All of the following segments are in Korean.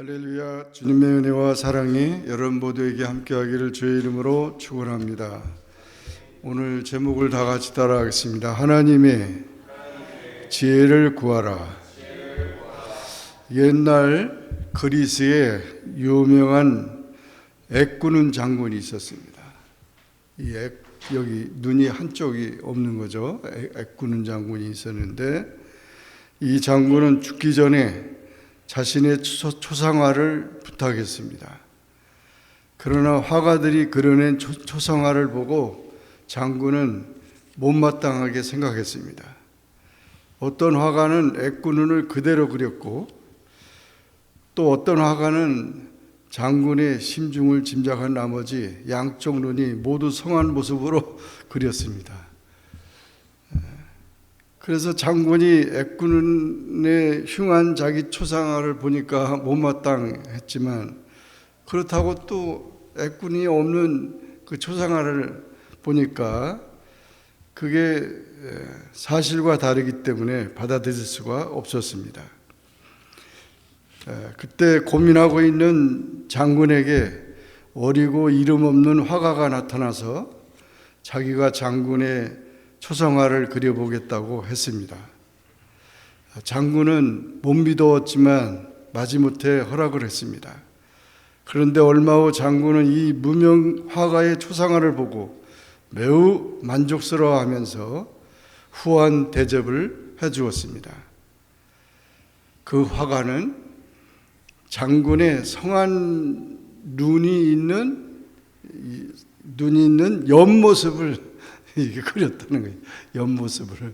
할렐루야. 주님의 은혜와 사랑이 여러분 모두에게 함께하기를 주의 이름으로 축원합니다. 오늘 제목을 다 같이 따라하겠습니다. 하나님의 지혜를 구하라. 옛날 그리스에 유명한 애꾸는 장군이 있었습니다. 여기 눈이 한쪽이 없는 거죠. 애꾸는 장군이 있었는데 이 장군은 죽기 전에 자신의 초상화를 부탁했습니다. 그러나 화가들이 그려낸 초상화를 보고 장군은 못마땅하게 생각했습니다. 어떤 화가는 애꾸눈을 그대로 그렸고 또 어떤 화가는 장군의 심중을 짐작한 나머지 양쪽 눈이 모두 성한 모습으로 그렸습니다. 그래서 장군이 애꾸눈의 흉한 자기 초상화를 보니까 못마땅했지만 그렇다고 또 애꾸눈이 없는 그 초상화를 보니까 그게 사실과 다르기 때문에 받아들일 수가 없었습니다. 그때 고민하고 있는 장군에게 어리고 이름 없는 화가가 나타나서 자기가 장군의 초상화를 그려보겠다고 했습니다. 장군은 못 믿었지만 마지못해 허락을 했습니다. 그런데 얼마 후 장군은 이 무명 화가의 초상화를 보고 매우 만족스러워하면서 후한 대접을 해주었습니다. 그 화가는 장군의 성한 눈이 있는 옆모습을 이게 그렸다는 거예요. 옆모습을.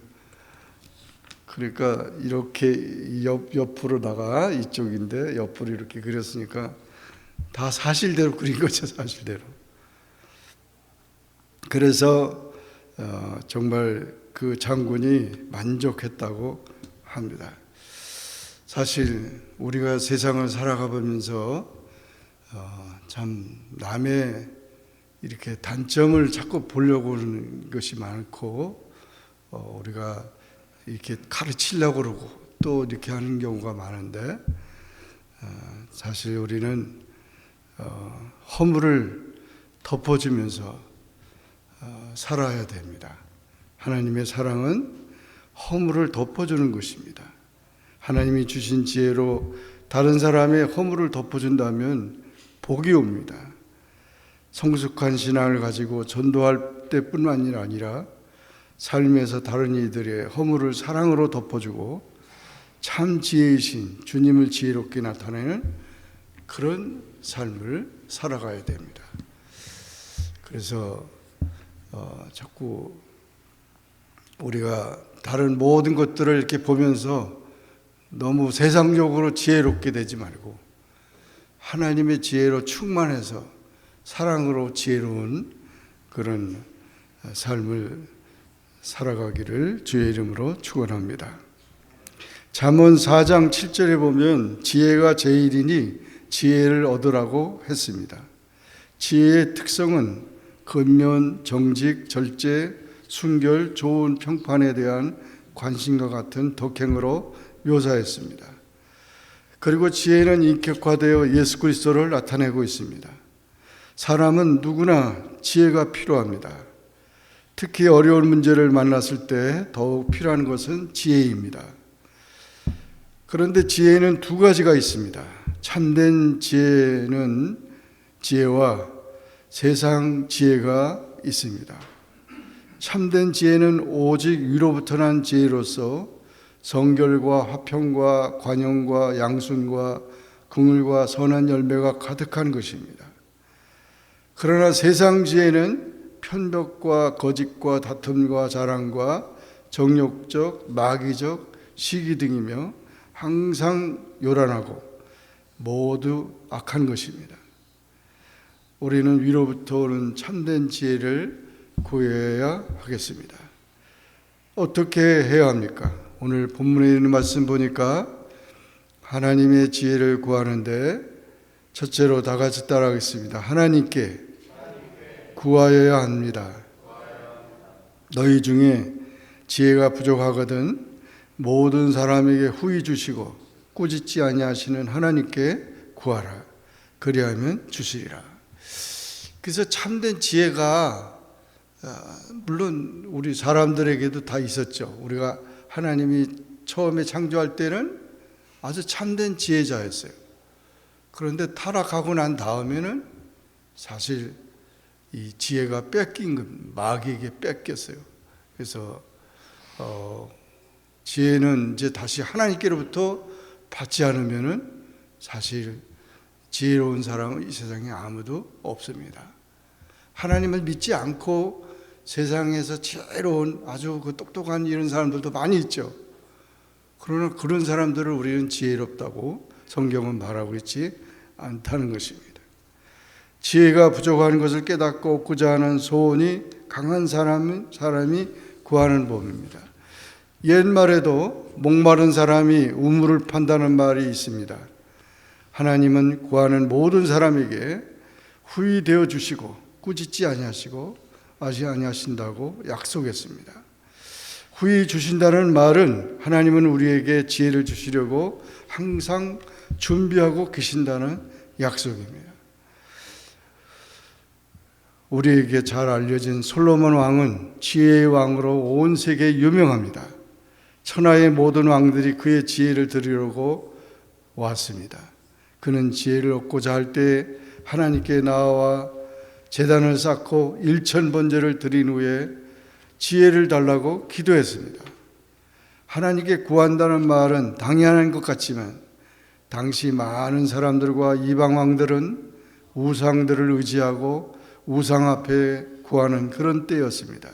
그러니까 이렇게 옆으로다가 이쪽인데 옆으로 이렇게 그렸으니까 다 사실대로 그린 거죠. 사실대로. 그래서 정말 그 장군이 만족했다고 합니다. 사실 우리가 세상을 살아가 보면서 참 남의 이렇게 단점을 자꾸 보려고 하는 것이 많고 우리가 이렇게 가르치려고 그러고 또 이렇게 하는 경우가 많은데 사실 우리는 허물을 덮어주면서 살아야 됩니다. 하나님의 사랑은 허물을 덮어주는 것입니다. 하나님이 주신 지혜로 다른 사람의 허물을 덮어준다면 복이 옵니다. 성숙한 신앙을 가지고 전도할 때뿐만이 아니라 삶에서 다른 이들의 허물을 사랑으로 덮어주고 참 지혜이신 주님을 지혜롭게 나타내는 그런 삶을 살아가야 됩니다. 그래서 자꾸 우리가 다른 모든 것들을 이렇게 보면서 너무 세상적으로 지혜롭게 되지 말고 하나님의 지혜로 충만해서 사랑으로 지혜로운 그런 삶을 살아가기를 주의 이름으로 축원합니다. 잠언 4장 7절에 보면 지혜가 제일이니 지혜를 얻으라고 했습니다. 지혜의 특성은 근면, 정직, 절제, 순결, 좋은 평판에 대한 관심과 같은 덕행으로 묘사했습니다. 그리고 지혜는 인격화되어 예수 그리스도를 나타내고 있습니다. 사람은 누구나 지혜가 필요합니다. 특히 어려운 문제를 만났을 때 더욱 필요한 것은 지혜입니다. 그런데 지혜는 두 가지가 있습니다. 참된 지혜와 세상 지혜가 있습니다. 참된 지혜는 오직 위로부터 난 지혜로서 성결과 화평과 관용과 양순과 긍휼과 선한 열매가 가득한 것입니다. 그러나 세상 지혜는 편벽과 거짓과 다툼과 자랑과 정욕적, 마귀적, 시기 등이며 항상 요란하고 모두 악한 것입니다. 우리는 위로부터 오는 참된 지혜를 구해야 하겠습니다. 어떻게 해야 합니까? 오늘 본문에 있는 말씀 보니까 하나님의 지혜를 구하는데 첫째로 다 같이 따라하겠습니다. 하나님께 구하여야 합니다. 너희 중에 지혜가 부족하거든 모든 사람에게 후히 주시고 꾸짖지 아니하시는 하나님께 구하라. 그리하면 주시리라. 그래서 참된 지혜가 물론 우리 사람들에게도 다 있었죠. 우리가 하나님이 처음에 창조할 때는 아주 참된 지혜자였어요. 그런데 타락하고 난 다음에는 사실 이 지혜가 뺏긴 것, 마귀에게 뺏겼어요. 그래서 지혜는 이제 다시 하나님께로부터 받지 않으면은 사실 지혜로운 사람은 이 세상에 아무도 없습니다. 하나님을 믿지 않고 세상에서 지혜로운 아주 그 똑똑한 이런 사람들도 많이 있죠. 그러나 그런 사람들을 우리는 지혜롭다고 성경은 말하고 있지 않다는 것입니다. 지혜가 부족한 것을 깨닫고 얻고자 하는 소원이 강한 사람이 구하는 법입니다. 옛말에도 목마른 사람이 우물을 판다는 말이 있습니다. 하나님은 구하는 모든 사람에게 후히 되어 주시고 꾸짖지 아니하시고 아니하신다고 약속했습니다. 후히 주신다는 말은 하나님은 우리에게 지혜를 주시려고 항상 준비하고 계신다는 약속입니다. 우리에게 잘 알려진 솔로몬 왕은 지혜의 왕으로 온 세계에 유명합니다. 천하의 모든 왕들이 그의 지혜를 들으려고 왔습니다. 그는 지혜를 얻고자 할 때 하나님께 나아와 제단을 쌓고 1000번제를 드린 후에 지혜를 달라고 기도했습니다. 하나님께 구한다는 말은 당연한 것 같지만 당시 많은 사람들과 이방 왕들은 우상들을 의지하고 우상 앞에 구하는 그런 때였습니다.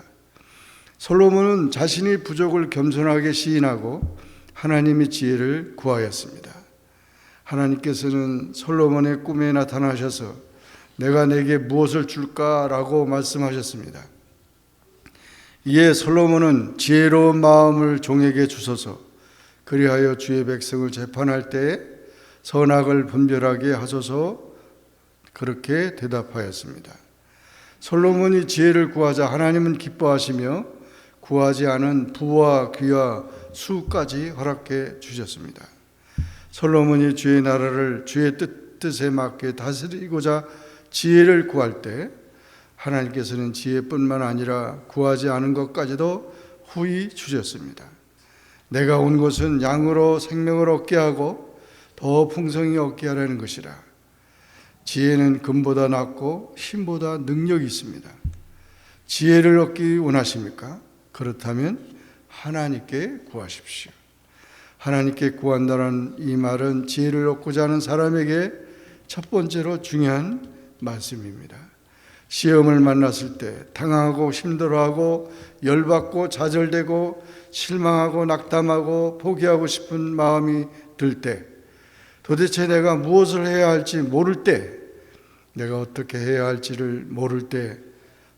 솔로몬은 자신의 부족을 겸손하게 시인하고 하나님의 지혜를 구하였습니다. 하나님께서는 솔로몬의 꿈에 나타나셔서 내가 내게 무엇을 줄까라고 말씀하셨습니다. 이에 솔로몬은 지혜로운 마음을 종에게 주소서 그리하여 주의 백성을 재판할 때에 선악을 분별하게 하소서 그렇게 대답하였습니다. 솔로몬이 지혜를 구하자 하나님은 기뻐하시며 구하지 않은 부와 귀와 수까지 허락해 주셨습니다. 솔로몬이 주의 나라를 주의 뜻에 맞게 다스리고자 지혜를 구할 때 하나님께서는 지혜뿐만 아니라 구하지 않은 것까지도 후히 주셨습니다. 내가 온 것은 양으로 생명을 얻게 하고 더 풍성히 얻게 하라는 것이라. 지혜는 금보다 낫고 힘보다 능력이 있습니다. 지혜를 얻기 원하십니까? 그렇다면 하나님께 구하십시오. 하나님께 구한다는 이 말은 지혜를 얻고자 하는 사람에게 첫 번째로 중요한 말씀입니다. 시험을 만났을 때 당황하고 힘들어하고 열받고 좌절되고 실망하고 낙담하고 포기하고 싶은 마음이 들 때, 도대체 내가 무엇을 해야 할지 모를 때, 내가 어떻게 해야 할지를 모를 때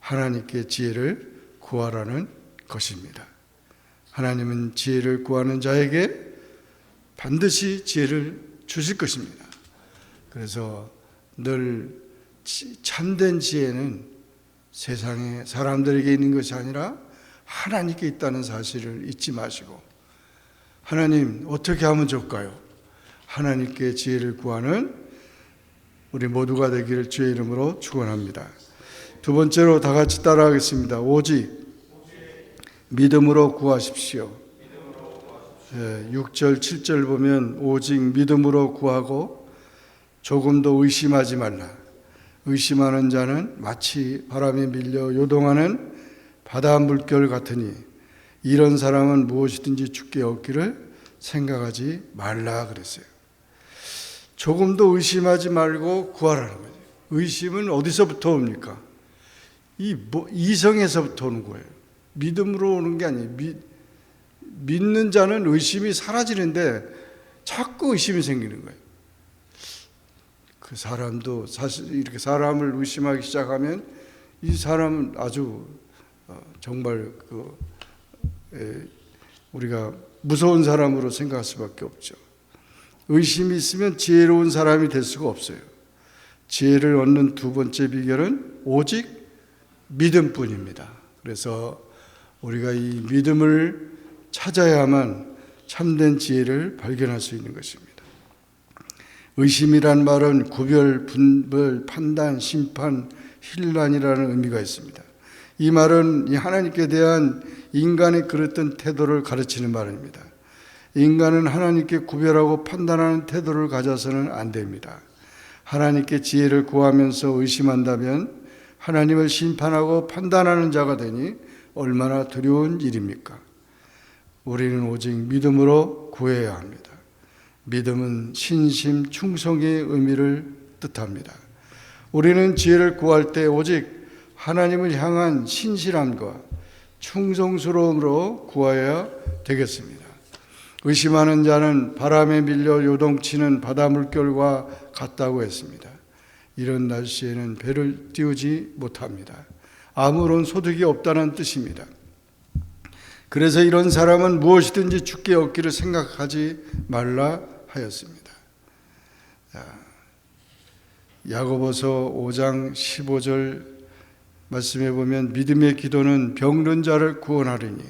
하나님께 지혜를 구하라는 것입니다. 하나님은 지혜를 구하는 자에게 반드시 지혜를 주실 것입니다. 그래서 늘 참된 지혜는 세상에 사람들에게 있는 것이 아니라 하나님께 있다는 사실을 잊지 마시고, 하나님 어떻게 하면 좋을까요? 하나님께 지혜를 구하는 우리 모두가 되기를 주의 이름으로 축원합니다. 두 번째로 다 같이 따라하겠습니다. 오직 믿음으로 구하십시오. 6절 7절 보면 오직 믿음으로 구하고 조금도 의심하지 말라. 의심하는 자는 마치 바람에 밀려 요동하는 바다 물결 같으니 이런 사람은 무엇이든지 주께 얻기를 생각하지 말라 그랬어요. 조금도 의심하지 말고 구하라는 거예요. 의심은 어디서부터 옵니까? 이성에서부터 오는 거예요. 믿음으로 오는 게 아니에요. 믿는 자는 의심이 사라지는데 자꾸 의심이 생기는 거예요. 그 사람도 사실 이렇게 사람을 의심하기 시작하면 이 사람은 아주 정말 우리가 무서운 사람으로 생각할 수밖에 없죠. 의심이 있으면 지혜로운 사람이 될 수가 없어요. 지혜를 얻는 두 번째 비결은 오직 믿음뿐입니다. 그래서 우리가 이 믿음을 찾아야만 참된 지혜를 발견할 수 있는 것입니다. 의심이란 말은 구별, 분별, 판단, 심판, 혼란이라는 의미가 있습니다. 이 말은 이 하나님께 대한 인간의 그랬던 태도를 가르치는 말입니다. 인간은 하나님께 구별하고 판단하는 태도를 가져서는 안 됩니다. 하나님께 지혜를 구하면서 의심한다면 하나님을 심판하고 판단하는 자가 되니 얼마나 두려운 일입니까? 우리는 오직 믿음으로 구해야 합니다. 믿음은 신심, 충성의 의미를 뜻합니다. 우리는 지혜를 구할 때 오직 하나님을 향한 신실함과 충성스러움으로 구하여야 되겠습니다. 의심하는 자는 바람에 밀려 요동치는 바다 물결과 같다고 했습니다. 이런 날씨에는 배를 띄우지 못합니다. 아무런 소득이 없다는 뜻입니다. 그래서 이런 사람은 무엇이든지 주께 얻기를 생각하지 말라 하였습니다. 야고보서 5장 15절 말씀해 보면 믿음의 기도는 병든 자를 구원하리니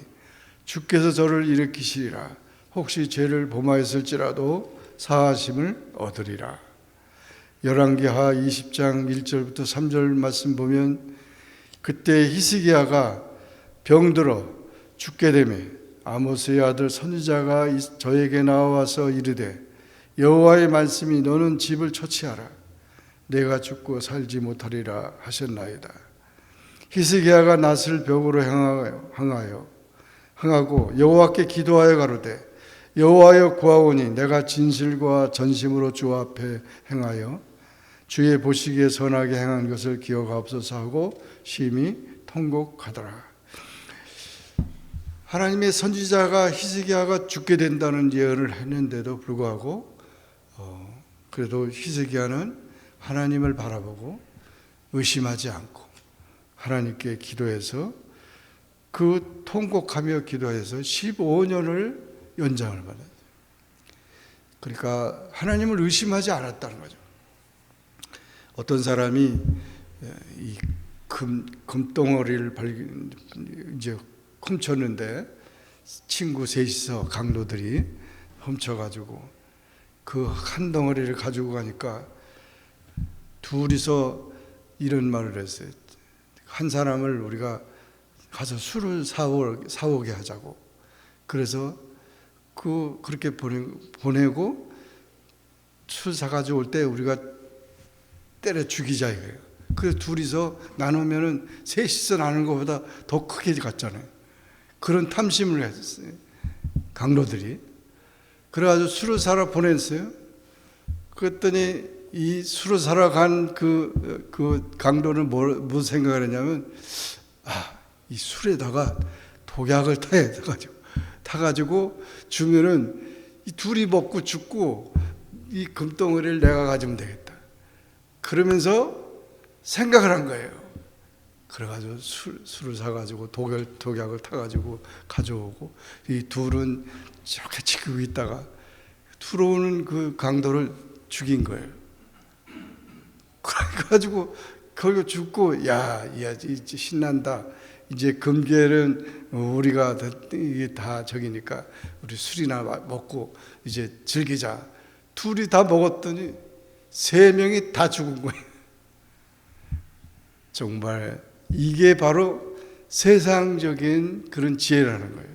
주께서 저를 일으키시리라. 혹시 죄를 범하였을지라도 사하심을 얻으리라. 열왕기하 20장 1절부터 3절 말씀 보면 그때 히스기야가 병들어 죽게 되매 아모스의 아들 선지자가 저에게 나와서 이르되 여호와의 말씀이 너는 집을 처치하라. 내가 죽고 살지 못하리라 하셨나이다. 히스기야가 낫을 벽으로 향하고 여호와께 기도하여 가로되 여호와여 구하오니 내가 진실과 전심으로 주 앞에 행하여 주의 보시기에 선하게 행한 것을 기억하옵소서 하고 심히 통곡하더라. 하나님의 선지자가 히스기야가 죽게 된다는 예언을 했는데도 불구하고 그래도 히스기야는 하나님을 바라보고 의심하지 않고 하나님께 기도해서 그 통곡하며 기도해서 15년을 연장을 받았어요. 그러니까 하나님을 의심하지 않았다는 거죠. 어떤 사람이 이 금덩어리를 이제 훔쳤는데 친구 셋이서 강도들이 훔쳐가지고 그 한 덩어리를 가지고 가니까 둘이서 이런 말을 했어요. 한 사람을 우리가 가서 술을 사오게 하자고. 그래서 그렇게 보내고 술 사가지고 올 때 우리가 때려 죽이자 이거예요. 그래서 둘이서 나누면은 셋이서 나누는 것보다 더 크게 갔잖아요. 그런 탐심을 했어요. 강도들이. 그래가지고 술을 사러 보냈어요. 그랬더니 이 술을 사러 간 그 강도는 무슨 생각을 했냐면, 이 술에다가 독약을 타가지고 주면은 이 둘이 먹고 죽고 이 금덩어리를 내가 가지면 되겠다. 그러면서 생각을 한 거예요. 그래가지고 술을 사가지고 독약을 타가지고 가져오고 이 둘은 저렇게 지키고 있다가 들어오는 그 강도를 죽인 거예요. 그래가지고 거기 죽고 야 이제 신난다. 이제 금괴는 우리가 이게 다 저기니까 우리 술이나 먹고 이제 즐기자. 둘이 다 먹었더니 3명이 다 죽은 거예요. 정말 이게 바로 세상적인 그런 지혜라는 거예요.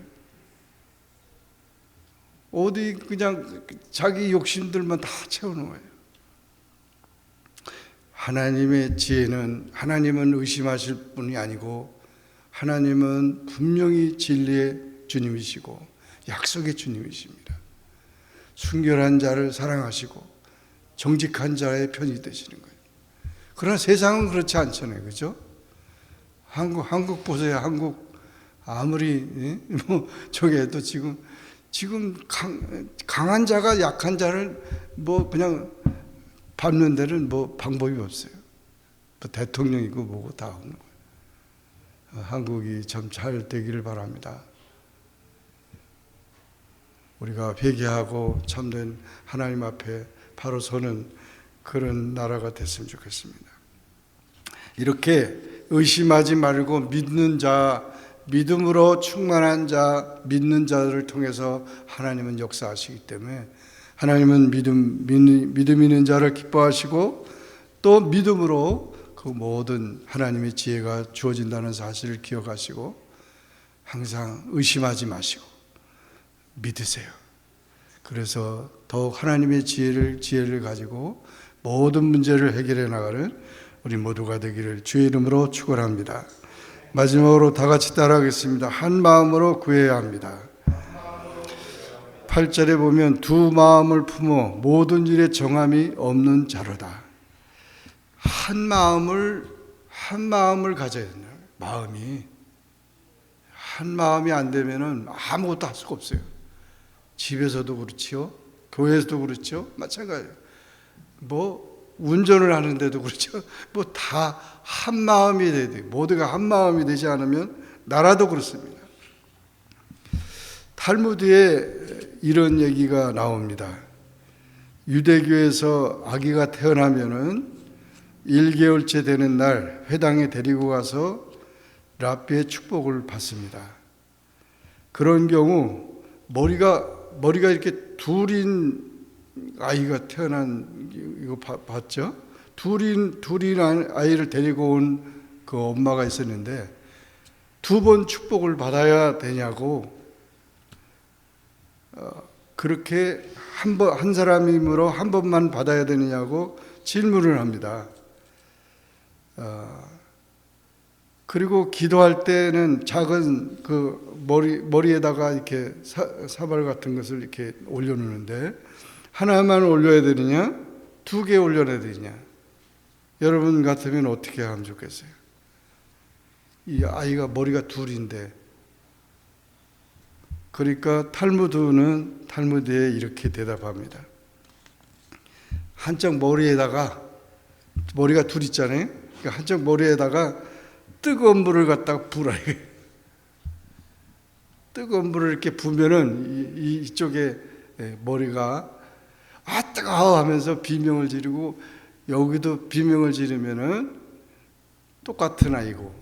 어디 그냥 자기 욕심들만 다 채우는 거예요. 하나님의 지혜는 하나님은 의심하실 분이 아니고 하나님은 분명히 진리의 주님이시고 약속의 주님이십니다. 순결한 자를 사랑하시고 정직한 자의 편이 되시는 거예요. 그러나 세상은 그렇지 않잖아요. 그죠? 한국 보세요. 한국 아무리 저기 해도 지금 강한 자가 약한 자를 그냥 밟는 데는 방법이 없어요. 대통령이고 뭐고 다 하는 거예요. 한국이 참 잘 되기를 바랍니다. 우리가 회개하고 참된 하나님 앞에 바로 서는 그런 나라가 됐으면 좋겠습니다. 이렇게 의심하지 말고 믿는 자, 믿음으로 충만한 자, 믿는 자들을 통해서 하나님은 역사하시기 때문에 하나님은 믿음 있는 자를 기뻐하시고 또 믿음으로 그 모든 하나님의 지혜가 주어진다는 사실을 기억하시고 항상 의심하지 마시고 믿으세요. 그래서 더욱 하나님의 지혜를 가지고 모든 문제를 해결해 나가는 우리 모두가 되기를 주의 이름으로 축원합니다. 마지막으로 다 같이 따라하겠습니다. 한 마음으로 구해야 합니다. 8절에 보면 두 마음을 품어 모든 일에 정함이 없는 자로다. 한 마음을 가져야 된다. 한 마음이 안 되면은 아무것도 할 수가 없어요. 집에서도 그렇지요, 교회에서도 그렇죠. 마찬가지예요. 운전을 하는데도 그렇죠. 다 한 마음이 돼야 돼요. 모두가 한 마음이 되지 않으면 나라도 그렇습니다. 탈무드에 이런 얘기가 나옵니다. 유대교에서 아기가 태어나면은 1개월째 되는 날 회당에 데리고 가서 랍비의 축복을 받습니다. 그런 경우 머리가 이렇게 둘인 아이가 태어난 이거 봤죠? 둘인 아이를 데리고 온 그 엄마가 있었는데 2번 축복을 받아야 되냐고 그렇게 한 사람이므로 한 번만 받아야 되느냐고 질문을 합니다. 그리고 기도할 때는 작은 그 머리에다가 이렇게 사발 같은 것을 이렇게 올려놓는데 하나만 올려야 되느냐, 2개 올려야 되느냐. 여러분 같으면 어떻게 하면 좋겠어요? 이 아이가 머리가 둘인데, 그러니까 탈무드에 이렇게 대답합니다. 한쪽 머리에다가, 머리가 둘 있잖아요. 그러니까 한쪽 머리에다가 뜨거운 물을 갖다가 부라. 뜨거운 물을 이렇게 부면은 이쪽에 머리가 뜨거워 하면서 비명을 지르고, 여기도 비명을 지르면은 똑같은 아이고,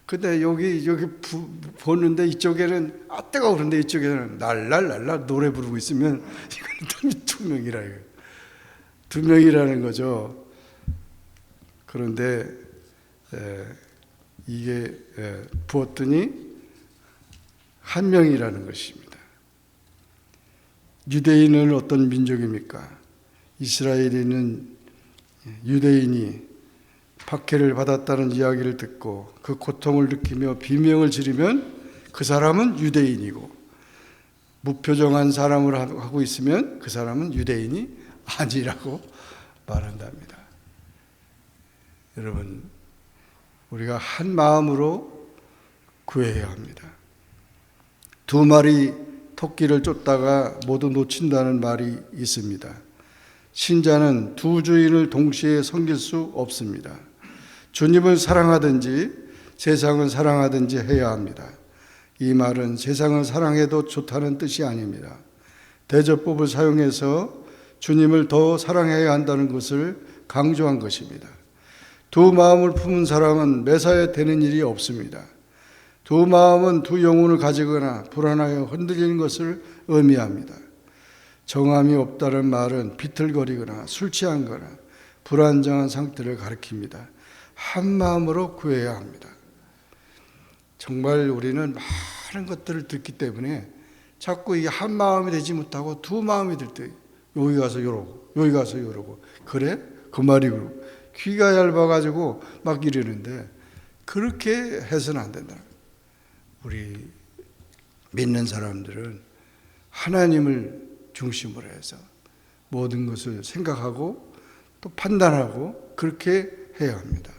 근데 여기 보는데 이쪽에는 뜨거워 그런데 이쪽에는 날랄 노래 부르고 있으면 이거는 두 명이라는 거죠. 그런데 이게 부었더니 한 명이라는 것입니다. 유대인은 어떤 민족입니까? 이스라엘인은 유대인이 박해를 받았다는 이야기를 듣고 그 고통을 느끼며 비명을 지르면 그 사람은 유대인이고, 무표정한 사람을 하고 있으면 그 사람은 유대인이 아니라고 말한답니다. 여러분, 우리가 한 마음으로 구해야 합니다. 2마리 토끼를 쫓다가 모두 놓친다는 말이 있습니다. 신자는 두 주인을 동시에 섬길 수 없습니다. 주님을 사랑하든지 세상을 사랑하든지 해야 합니다. 이 말은 세상을 사랑해도 좋다는 뜻이 아닙니다. 대접법을 사용해서 주님을 더 사랑해야 한다는 것을 강조한 것입니다. 두 마음을 품은 사람은 매사에 되는 일이 없습니다. 두 마음은 두 영혼을 가지거나 불안하여 흔들리는 것을 의미합니다. 정함이 없다는 말은 비틀거리거나 술 취한 거나 불안정한 상태를 가리킵니다. 한 마음으로 구해야 합니다. 정말 우리는 많은 것들을 듣기 때문에 자꾸 이게 한 마음이 되지 못하고 두 마음이 될 때 여기 가서 이러고 여기 가서 이러고, 그래? 그 말이고 귀가 얇아가지고 막 이러는데 그렇게 해서는 안 된다. 우리 믿는 사람들은 하나님을 중심으로 해서 모든 것을 생각하고 또 판단하고 그렇게 해야 합니다.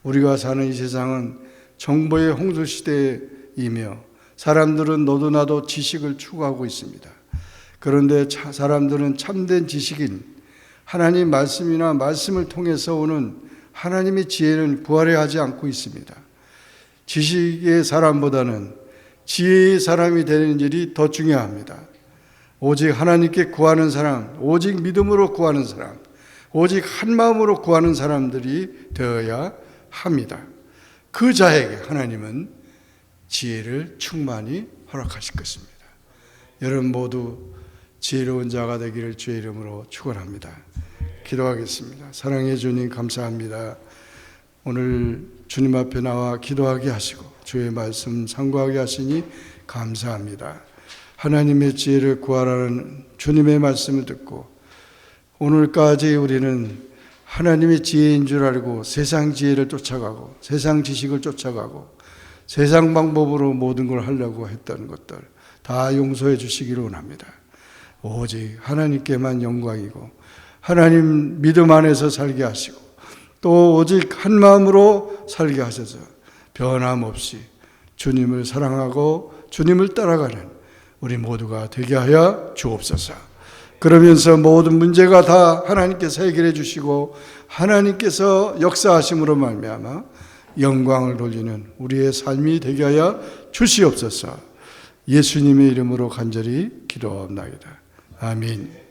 우리가 사는 이 세상은 정보의 홍수 시대이며 사람들은 너도 나도 지식을 추구하고 있습니다. 그런데 사람들은 참된 지식인 하나님 말씀이나 말씀을 통해서 오는 하나님의 지혜는 구하려 하지 않고 있습니다. 지식의 사람보다는 지혜의 사람이 되는 일이 더 중요합니다. 오직 하나님께 구하는 사람, 오직 믿음으로 구하는 사람, 오직 한 마음으로 구하는 사람들이 되어야 합니다. 그 자에게 하나님은 지혜를 충만히 허락하실 것입니다. 여러분 모두 지혜로운 자가 되기를 주의 이름으로 축원합니다. 기도하겠습니다. 사랑해 주님 감사합니다. 오늘 주님 앞에 나와 기도하게 하시고 주의 말씀 상고하게 하시니 감사합니다. 하나님의 지혜를 구하라는 주님의 말씀을 듣고 오늘까지 우리는 하나님의 지혜인 줄 알고 세상 지혜를 쫓아가고 세상 지식을 쫓아가고 세상 방법으로 모든 걸 하려고 했던 것들 다 용서해 주시기를 원합니다. 오직 하나님께만 영광이고 하나님 믿음 안에서 살게 하시고 또 오직 한 마음으로 살게 하셔서 변함없이 주님을 사랑하고 주님을 따라가는 우리 모두가 되게 하여 주옵소서. 그러면서 모든 문제가 다 하나님께서 해결해 주시고 하나님께서 역사하심으로 말미암아 영광을 돌리는 우리의 삶이 되게 하여 주시옵소서. 예수님의 이름으로 간절히 기도합니다. 아멘.